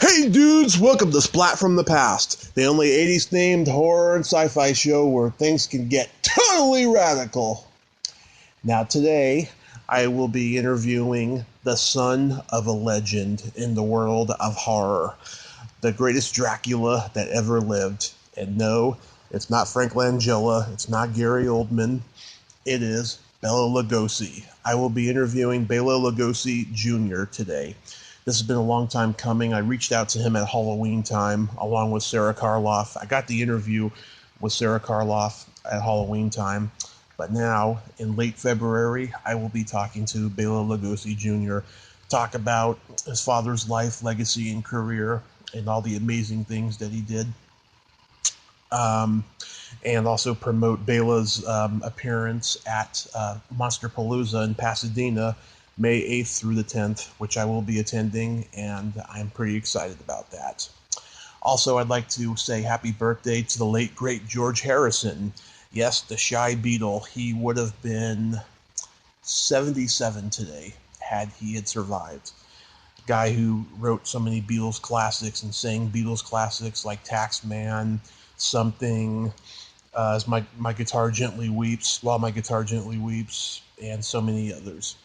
Hey dudes, welcome to Splat from the Past, the only 80s themed horror and sci-fi show where things can get totally radical. Now today, I will be interviewing the son of a legend in the world of horror, the greatest Dracula that ever lived. And no, it's not Frank Langella, it's not Gary Oldman, it is Bela Lugosi. I will be interviewing Bela Lugosi Jr. today. This has been a long time coming. I reached out to him at Halloween time along with Sarah Karloff. I got the interview with Sarah Karloff at Halloween time. But now, in late February, I will be talking to Bela Lugosi Jr., talk about his father's life, legacy, and career, and all the amazing things that he did. And also promote Bela's appearance at Monsterpalooza in Pasadena, May 8th through the 10th, which I will be attending, and I'm pretty excited about that. Also, I'd like to say happy birthday to the late, great George Harrison. Yes, the Shy Beatle. He would have been 77 today had he had survived. Guy who wrote so many Beatles classics and sang Beatles classics like Taxman, Something, As My Guitar Gently Weeps, While My Guitar Gently Weeps, and so many others.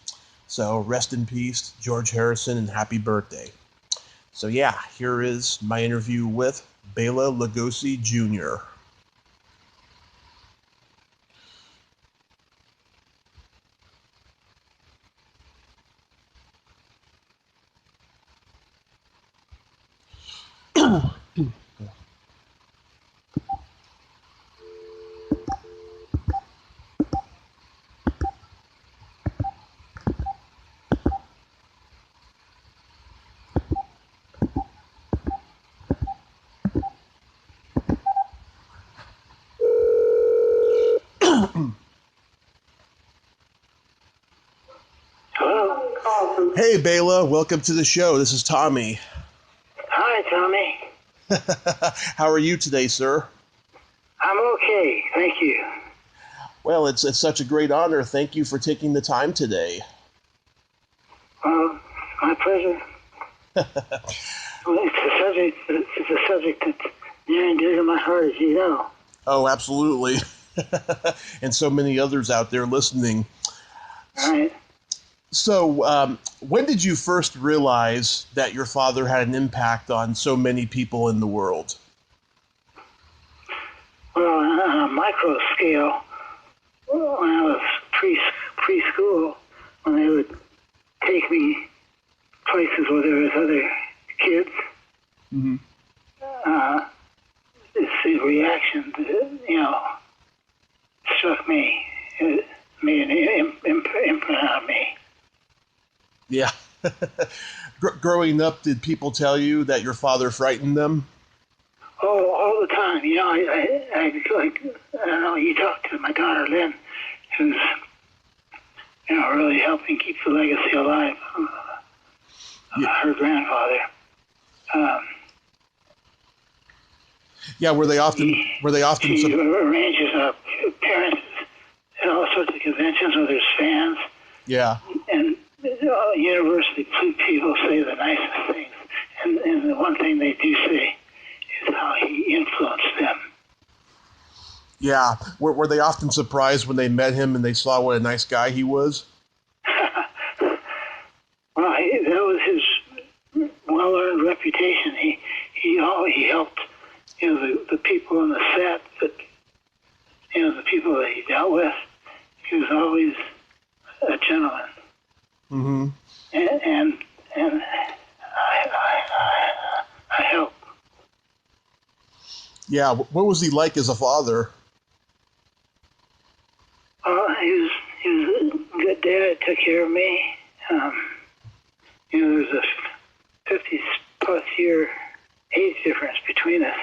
So rest in peace, George Harrison, and happy birthday. So yeah, here is my interview with Bela Lugosi Jr. Hello. Hey Bela, welcome to the show. This is Tommy. Hi, Tommy. How are you today, sir? I'm okay, thank you. Well, it's such a great honor. Thank you for taking the time today. My pleasure. Well, it's a subject that's near and dear to my heart, as you know. Oh, absolutely. And so many others out there listening. All right. So, when did you first realize that your father had an impact on so many people in the world? Well, on a micro scale, when I was preschool, when they would take me places where there was other kids, Mm-hmm. the reaction, struck me. It made an imprint on me. Yeah. Growing up, did people tell you that your father frightened them? Oh, all the time. I don't know, you talked to my daughter, Lynn, who's, really helping keep the legacy alive of her grandfather. Yeah, were they often? She arranges appearances at all sorts of conventions where there's fans. Yeah. And university people say the nicest things. And the one thing they do say is how he influenced them. Yeah. Were they often surprised when they met him and they saw what a nice guy he was? Well, that was his well-earned reputation. He helped, the people on the set, the people that he dealt with. He was always a gentleman. Mm-hmm. And I help. Yeah. What was he like as a father? He was a good dad. Took care of me. There's a 50-plus year age difference between us,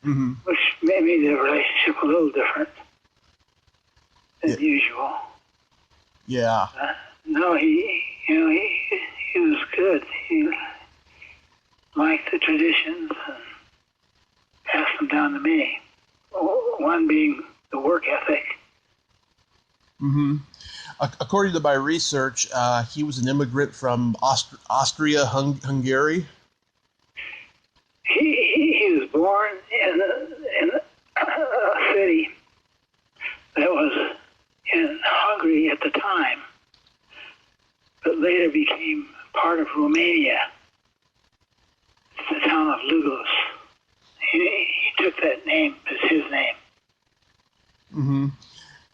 Mm-hmm. which made the relationship a little different than usual. Yeah. No, he was good. He liked the traditions and passed them down to me. One being the work ethic. Mm-hmm. According to my research, he was an immigrant from Austria-Hungary. born in a city that was in Hungary at the time, but later became part of Romania. It's the town of Lugos. He took that name as his name. Mm-hmm.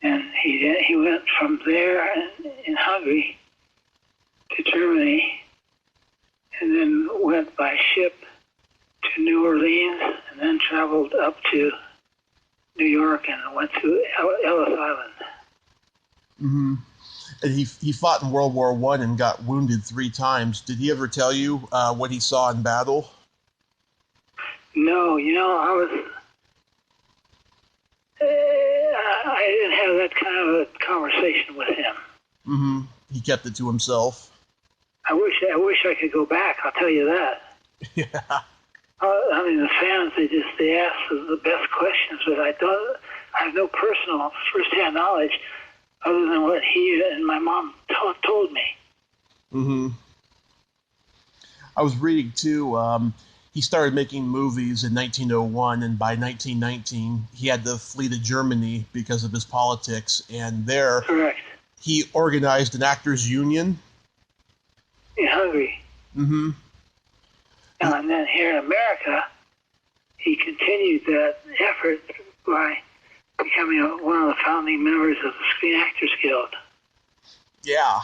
And he went from there in Hungary to Germany, and then went by ship to New Orleans, and then traveled up to New York and went to Ellis Island. Mm-hmm. And he fought in World War I and got wounded 3 times. Did he ever tell you what he saw in battle? No, I didn't have that kind of a conversation with him. Mm-hmm. He kept it to himself. I wish I could go back. I'll tell you that. Yeah. I mean, the fans, they ask the best questions, but I have no personal first-hand knowledge other than what he and my mom told me. Mm-hmm. I was reading too. He started making movies in 1901, and by 1919, he had to flee to Germany because of his politics. And there, Correct. he organized an actors' union. In Hungary. Mm-hmm. And then here in America, he continued that effort by becoming one of the founding members of the Screen Actors Guild. Yeah.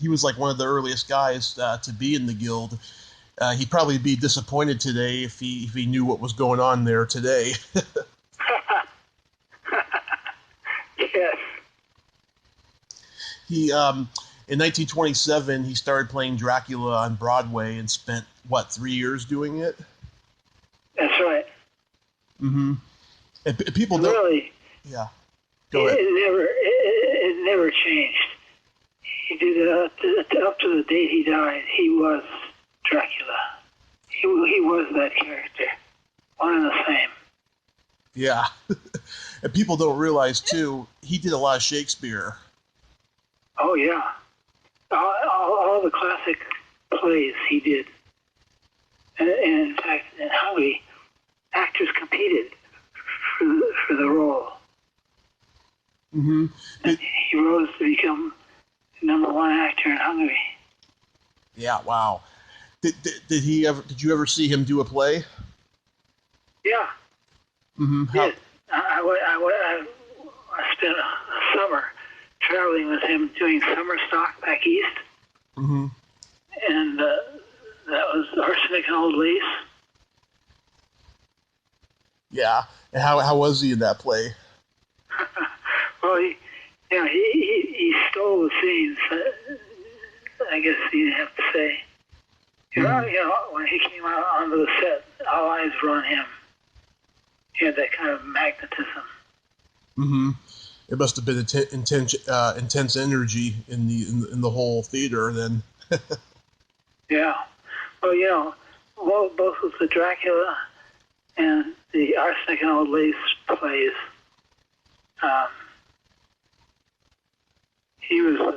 He was like one of the earliest guys to be in the guild. He'd probably be disappointed today if he knew what was going on there today. Yes. He in 1927 he started playing Dracula on Broadway and spent 3 years doing it. That's right. Mm-hmm. And people don't really. Yeah. Go ahead. It never changed. He did it up to the date he died. He was Dracula. He was that character, one and the same. Yeah. And people don't realize too, he did a lot of Shakespeare. Oh yeah, all the classic plays he did, and in fact, in Hungary, actors competed for the role. Mm-hmm. And he rose to become the #1 actor in Hungary. Yeah. Wow. Did you ever see him do a play? Yeah. Mm-hmm. Did. I spent a summer traveling with him doing summer stock back east. Mm-hmm. And that was Arsenic and Old Lace. Yeah. And how was he in that play? Well, he stole the scenes. I guess you'd have to say. When he came out onto the set, all eyes were on him. He had that kind of magnetism. Mm-hmm. It must have been intense energy in the whole theater then. Yeah. Well, both with the Dracula and the Arsenic and Old Lace plays, he was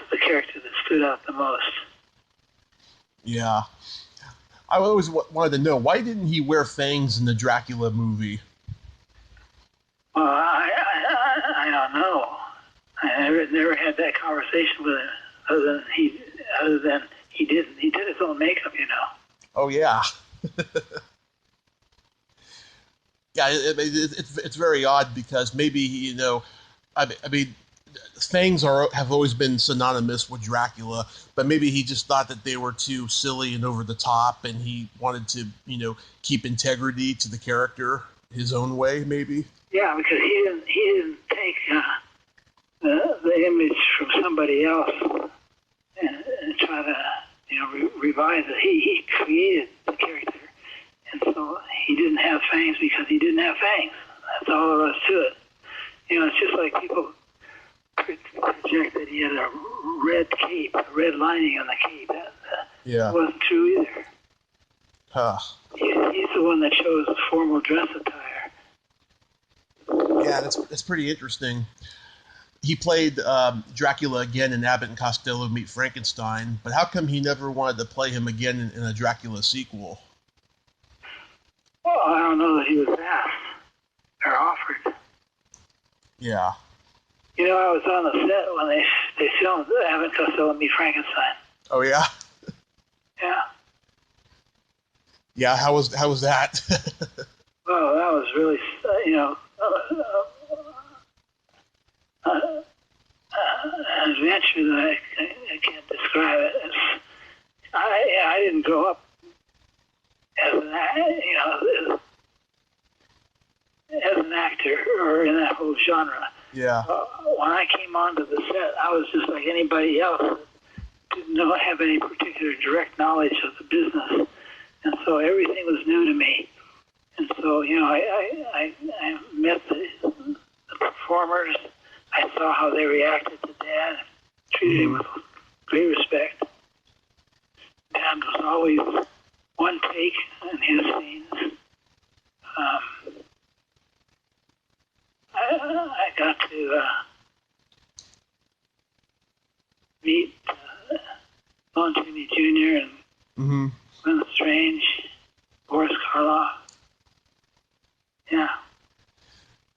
the character that stood out the most. Yeah. I always wanted to know, why didn't he wear fangs in the Dracula movie? Well, I don't know. I never had that conversation with him. Other than he didn't. He did his own makeup, Oh yeah. Yeah, it's very odd because maybe I mean, fangs have always been synonymous with Dracula, but maybe he just thought that they were too silly and over the top, and he wanted to keep integrity to the character his own way, maybe. Yeah, because he didn't take the image from somebody else and try to revise it. He created the character, and so he didn't have fangs because he didn't have fangs. That's all there was to it. It's just like people project that he had a red cape, a red lining on the cape. That wasn't true either. Huh. He's the one that chose the formal dress attire. Yeah, that's pretty interesting. He played Dracula again in Abbott and Costello Meet Frankenstein, but how come he never wanted to play him again in a Dracula sequel? Well, I don't know that he was asked or offered. Yeah. You know, I was on the set when they filmed Abbott and Costello Meet Frankenstein. Oh yeah. Yeah. Yeah. How was that? Well, that was really, an adventure that I can't describe it. I didn't grow up as an actor or in that whole genre. Yeah. When I came onto the set, I was just like anybody else that didn't have any particular direct knowledge of the business, and so everything was new to me. And so, I met the performers. I saw how they reacted to Dad, treated him with great respect. Dad was always one take in his scenes. I got to meet Lon Chaney Jr. and Glenn Strange, Boris Karloff. Yeah.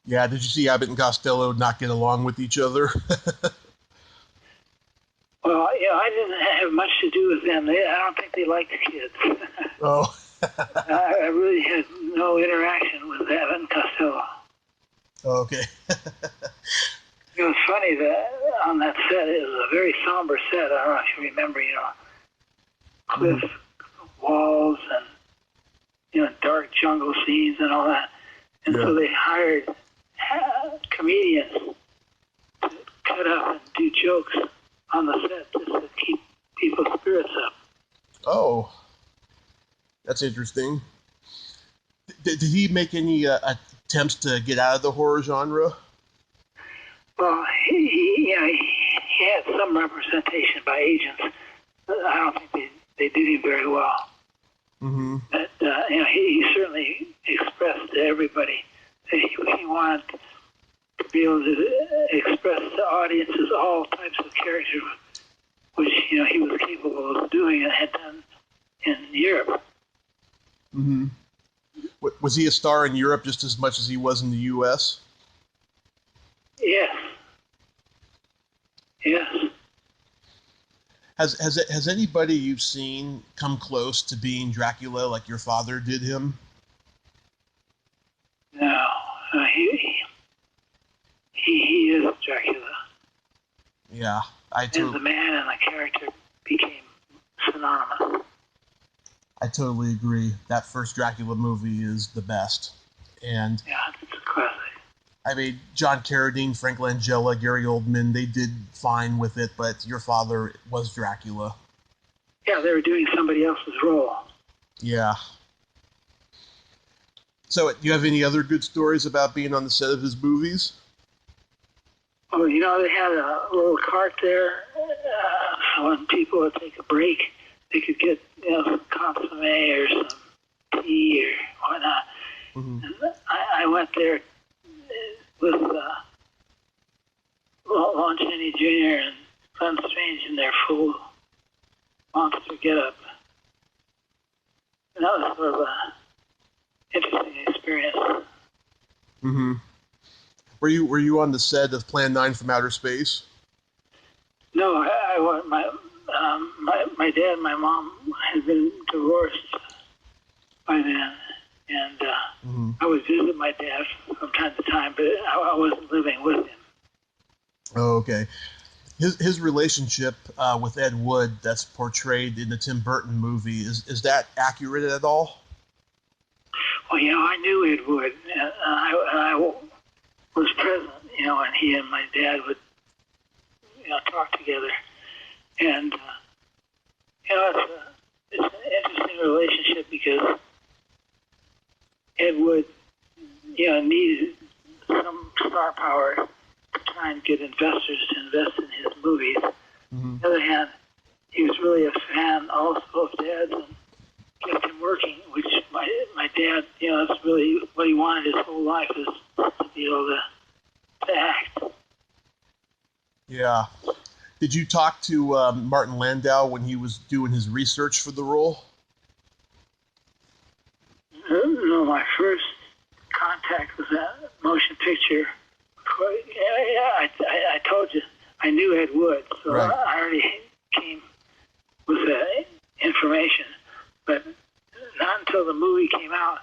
Yeah. Did you see Abbott and Costello not get along with each other? Well, I didn't have much to do with them. I don't think they liked the kids. Oh. I really had no interaction with Abbott and Costello. Okay. It was funny that on that set, it was a very somber set. I don't know if you remember, cliff walls and, dark jungle scenes and all that. And so they hired comedians to cut up and do jokes on the set just to keep people's spirits up. Oh. That's interesting. Did he make any attempts to get out of the horror genre? Well, he had some representation by agents. I don't think they did him very well. Mm-hmm. But, he certainly expressed to everybody that he wanted to be able to express to audiences all types of characters, which, he was capable of doing and had done in Europe. Mm-hmm. Was he a star in Europe just as much as he was in the U.S.? Yes. Yes. Has anybody you've seen come close to being Dracula like your father did him? No. He is Dracula. Yeah, and the man and the character became synonymous. I totally agree. That first Dracula movie is the best. And yeah, it's a classic. I mean, John Carradine, Frank Langella, Gary Oldman, they did fine with it, but your father was Dracula. Yeah, they were doing somebody else's role. Yeah. So, do you have any other good stories about being on the set of his movies? Oh, they had a little cart there. So when people would take a break, they could get, some consomme or some tea or whatnot. Mm-hmm. And I went there with Lon Chaney Jr. and Glenn Strange in their full monster getup. And that was sort of an interesting experience. Mm-hmm. Were you on the set of Plan 9 from Outer Space? No, my dad and my mom had been divorced by then, and I would visit my dad from time to time, but I wasn't living with him. Oh, okay. His relationship with Ed Wood that's portrayed in the Tim Burton movie, is that accurate at all? Well, I knew Ed Wood, and I was present, and he and my dad would, talk together. And, it's an interesting relationship because Ed Wood, needed some star power to try and get investors to invest in his movies. Mm-hmm. On the other hand, he was really a fan also of Dad's and kept him working, which my dad, that's really what he wanted his whole life, is to be able to act. Yeah. Did you talk to Martin Landau when he was doing his research for the role? No, Well, my first contact with that motion picture, I told you, I knew Ed Wood, so Right. I already came with the information. But not until the movie came out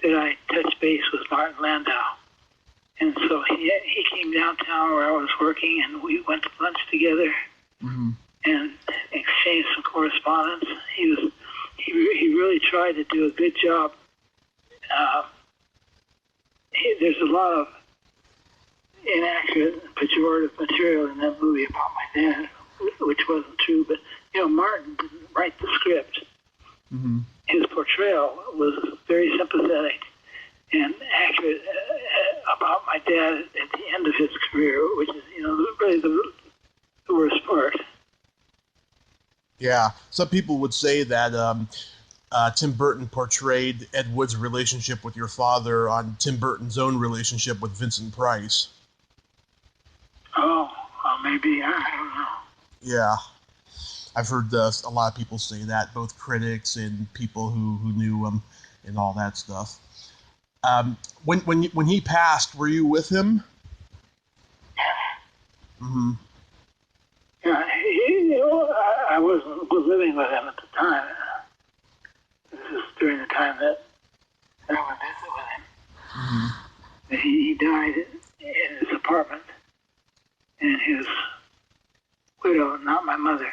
did I touch base with Martin Landau. And so he came downtown where I was working, and we went to lunch together and exchanged some correspondence. He really tried to do a good job. There's a lot of inaccurate, pejorative material in that movie about my dad, which wasn't true. But Martin didn't write the script. His portrayal was very sympathetic and accurate about my dad at the end of his career, which is, really the worst part. Yeah, some people would say that Tim Burton portrayed Ed Wood's relationship with your father on Tim Burton's own relationship with Vincent Price. Oh, well, maybe, I don't know. Yeah, I've heard a lot of people say that, both critics and people who knew him and all that stuff. When he passed, were you with him? Mm-hmm. Yeah, I wasn't living with him at the time. This is during the time that I went visit with him. Mm-hmm. He died in his apartment, and his widow, not my mother,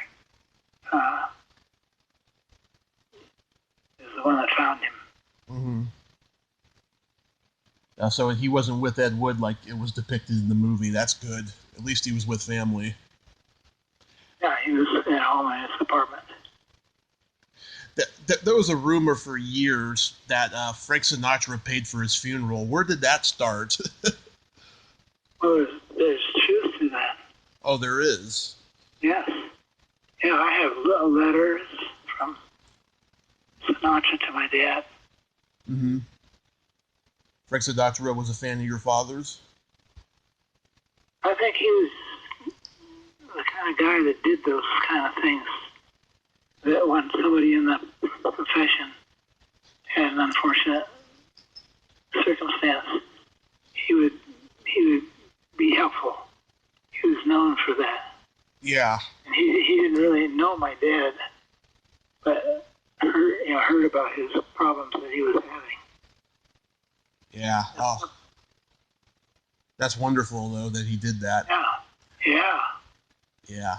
is the one that found him. Mm-hmm. So he wasn't with Ed Wood like it was depicted in the movie. That's good. At least he was with family. Yeah, he was at home in his apartment. There was a rumor for years that Frank Sinatra paid for his funeral. Where did that start? Well, there's truth to that. Oh, there is? Yes. Yeah, I have letters from Sinatra to my dad. Mm-hmm. Frank Sinatra was a fan of your father's? I think he was the kind of guy that did those kind of things. That when somebody in the profession had an unfortunate circumstance, he would be helpful. He was known for that. Yeah. And he didn't really know my dad, but heard about his problems that he was having. Yeah. Oh. That's wonderful, though, that he did that. Yeah. Yeah. Yeah.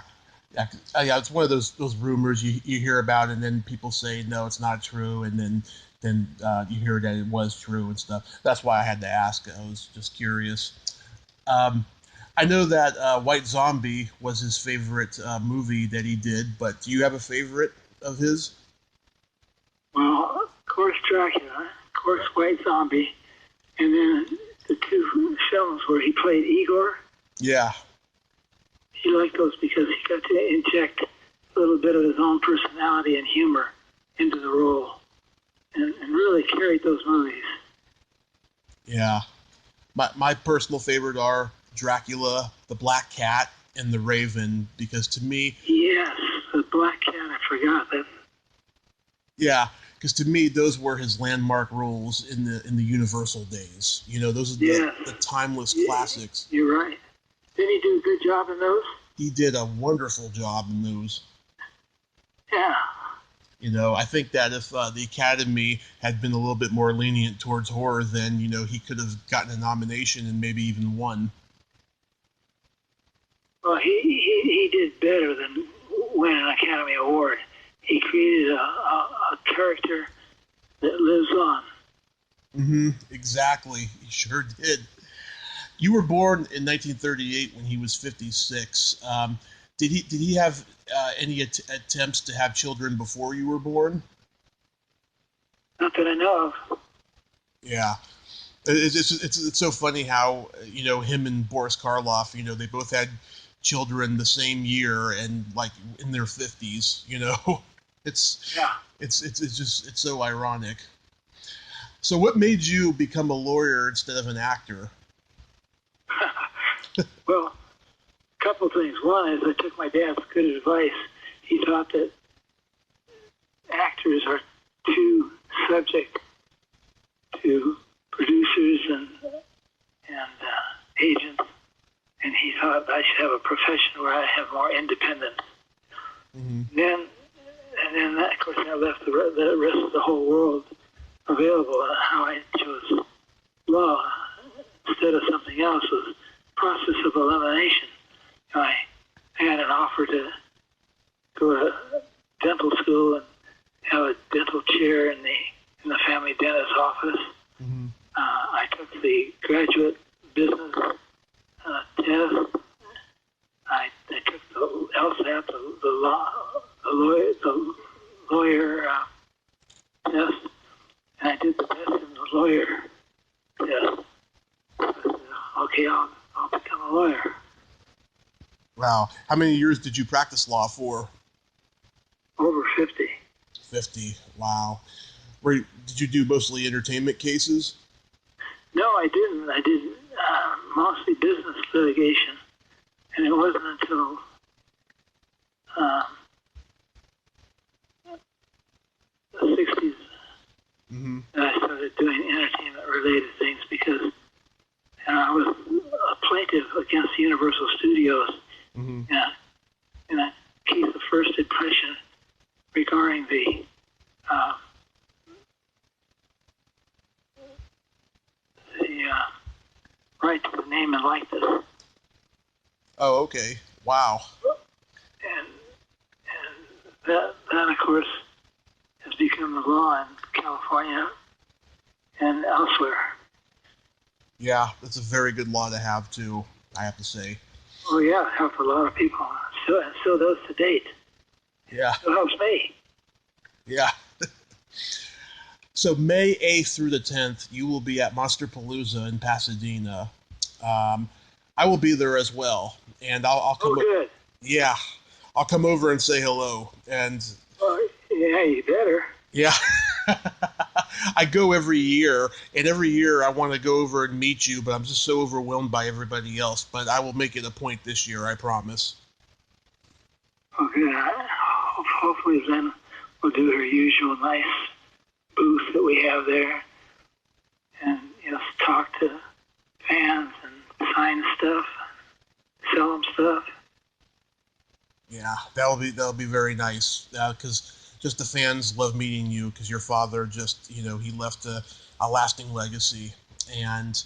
Yeah, it's one of those rumors you hear about, and then people say no, it's not true, and then you hear that it was true and stuff. That's why I had to ask. I was just curious. I know that White Zombie was his favorite movie that he did, but do you have a favorite of his? Well, of course, Dracula, of course, White Zombie, and then the two films where he played Igor. Yeah. He liked those because he got to inject a little bit of his own personality and humor into the role, and really carried those movies. Yeah. My personal favorite are Dracula, The Black Cat, and The Raven, because to me... Yes, The Black Cat, I forgot that. Yeah, because to me, those were his landmark roles in the Universal days. Those are the timeless classics. You're right. Didn't he do a good job in those? He did a wonderful job in those. Yeah. I think that if the Academy had been a little bit more lenient towards horror, then, he could have gotten a nomination and maybe even won. Well, he did better than win an Academy Award. He created a character that lives on. Mm-hmm. Exactly. He sure did. You were born in 1938 when he was 56. Did he have any attempts to have children before you were born? Not that I know of. Yeah. It's so funny how, him and Boris Karloff, they both had children the same year and like in their 50s, It's so ironic. So what made you become a lawyer instead of an actor? Well, a couple things. One is I took my dad's good advice. He thought that actors are too subject more independence. Mm-hmm. And then that, of course, I left the rest of the whole world available. How I chose law instead of something else was process of elimination. I had an offer to go to dental school and have a dental chair in the family dentist's office. Mm-hmm. I took the graduate business test. I took the LSAT, the lawyer test, and I did the best in the lawyer test. I said, okay, I'll become a lawyer. Wow. How many years did you practice law for? Over 50. 50. Wow. Did you do mostly entertainment cases? No, I didn't. I did mostly business litigation, and it wasn't until the 60s Mm-hmm. that I started doing entertainment-related things because I was a plaintiff against Universal Studios Mm-hmm. in a case of first impression regarding the right to the name and likeness. Oh, okay. Wow. And that, of course, has become the law in California and elsewhere. Yeah, that's a very good law to have, too, I have to say. Oh, yeah, it helped a lot of people. Still does to date. Yeah. Still helps me. Yeah. So May 8th through the 10th, you will be at Monsterpalooza in Pasadena. I will be there as well, and I'll come. Oh, good. Yeah, I'll come over and say hello. And Well, yeah, you better. yeah, I go every year, and every year I want to go over and meet you, but I'm just so overwhelmed by everybody else. But I will make it a point this year, I promise. Oh, good. Hopefully then we'll do our usual nice booth that we have there, and talk to fans and sign stuff, sell them stuff. Yeah, that'll be very nice because just the fans love meeting you because your father just he left a lasting legacy, and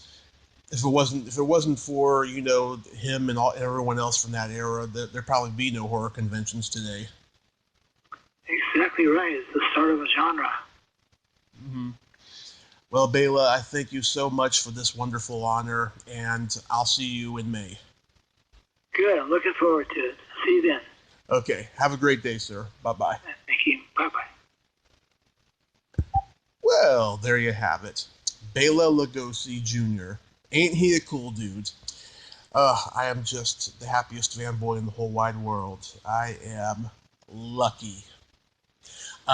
if it wasn't for him and everyone else from that era, there'd probably be no horror conventions today. Exactly right. It's the start of a genre. Mm-hmm. Well, Bela, I thank you so much for this wonderful honor, and I'll see you in May. Good. I'm looking forward to it. See you then. Okay. Have a great day, sir. Bye-bye. Thank you. Bye-bye. Well, there you have it. Bela Lugosi Jr. Ain't he a cool dude? I am just the happiest fanboy in the whole wide world. I am lucky.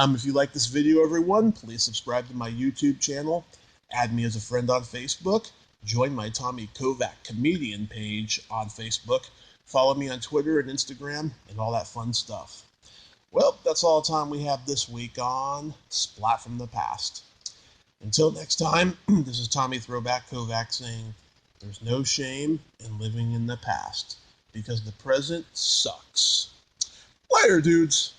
If you like this video, everyone, please subscribe to my YouTube channel, add me as a friend on Facebook, join my Tommy Kovac comedian page on Facebook, follow me on Twitter and Instagram, and all that fun stuff. Well, that's all the time we have this week on Splat from the Past. Until next time, this is Tommy Throwback Kovac saying, there's no shame in living in the past, because the present sucks. Later, dudes!